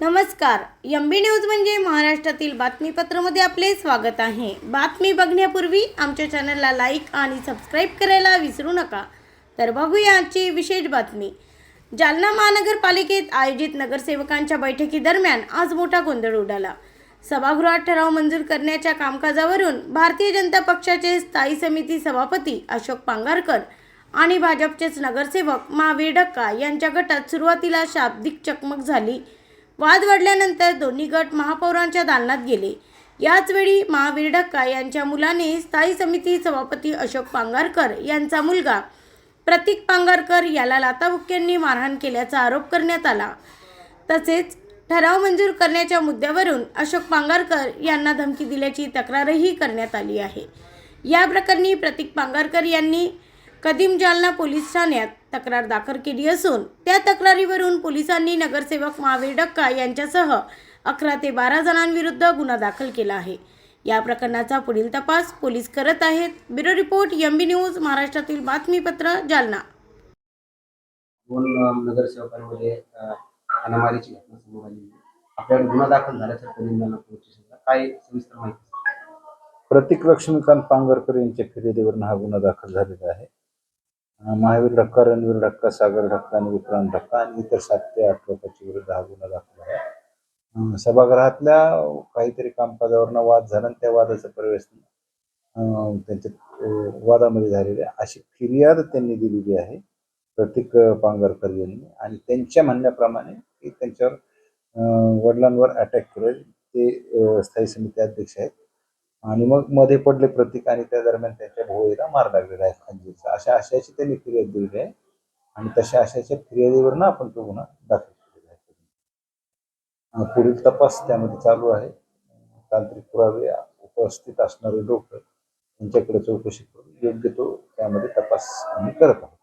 नमस्कार. एम बी न्यूज म्हणजे महाराष्ट्रातील बातमीपत्रामध्ये आपले स्वागत आहे. बातमी बघण्यापूर्वी आमच्या चॅनलला लाईक आणि सबस्क्राईब करायला विसरू नका. तर बघूया आजची विशेष बातमी. जालना महानगरपालिकेत आयोजित नगरसेवकांच्या बैठकीदरम्यान आज मोठा गोंधळ उडाला. सभागृहात ठराव मंजूर करण्याच्या कामकाजावरून भारतीय जनता पक्षाचे स्थायी समिती सभापती अशोक पांगारकर आणि भाजपचेच नगरसेवक महावीर ढक्का यांच्या गटात सुरुवातीला शाब्दिक चकमक झाली. वाद वाढल्यानंतर दोन्ही गट महापौरांच्या दालनात गेले. याचवेळी महावीर ढक्का यांच्या मुलाने स्थायी समिती सभापती अशोक पांगारकर यांचा मुलगा प्रतीक पांगारकर याला लाथाबुक्क्यांनी मारहाण केल्याचा आरोप करण्यात आला. तसेच ठराव मंजूर करण्याच्या मुद्द्यावरून अशोक पांगारकर यांना धमकी दिल्याची तक्रारही करण्यात आली आहे. या प्रकरणी प्रतीक पांगारकर यांनी कदीम जालना पोलीस ठाण्यात तक्रार दाखल केली असून त्या तक्रारीवरून पोलिसांनी नगरसेवक महावीर ढक्का यांच्यासह 11 ते 12 जणांविरुद्ध गुन्हा दाखल केला आहे. या प्रकरणाचा पुढील तपास पोलीस करत आहेत. ब्युरो रिपोर्ट एमबी न्यूज, महाराष्ट्रातील बातमीपत्र, जालना. दोन नगरसेवकांमध्ये हाणामारीची घटना समोर आली. आपल्याकडे गुन्हा दाखल झाल्याचा कदीम जालना पोलीस स्टेशनला काय सविस्तर माहिती? प्रतीक लक्ष्मीकांत पांगारकर यांच्या फिर्यादीवरून हा गुन्हा दाखल झालेला आहे. महावीर ढक्का, रणवीर ढक्का, सागर ढक्का आणि विक्रांत ढक्का आणि इतर 7 ते 8 लोकांच्या विरुद्ध हा गुन्हा दाखल आहे. सभागृहातल्या काहीतरी कामकाजावरून वाद झाला आणि त्या वादाचा प्रवेश त्यांच्या वादामध्ये झालेला आहे अशी फिर्याद त्यांनी दिलेली आहे प्रतीक पांगारकर यांनी. आणि त्यांच्या म्हणण्याप्रमाणे की त्यांच्यावर वडिलांवर अटॅक केलं. ते स्थायी समिती अध्यक्ष आहेत आणि मग मध्ये पडले प्रतीक आणि त्या दरम्यान त्यांच्या भाऊला मार लागलेला आहे खंजीरचा. अशा आशयाची त्यांनी फिर्याद दिलेली आहे आणि तशा आशयाच्या फिर्यादीवरनं आपण तो गुन्हा दाखल केलेला आहे. पुढील तपास त्यामध्ये चालू आहे. तांत्रिक पुरावे, उपस्थित असणारे लोक यांच्याकडे चौकशी करून योग्य तो त्यामध्ये तपास आम्ही करत आहोत.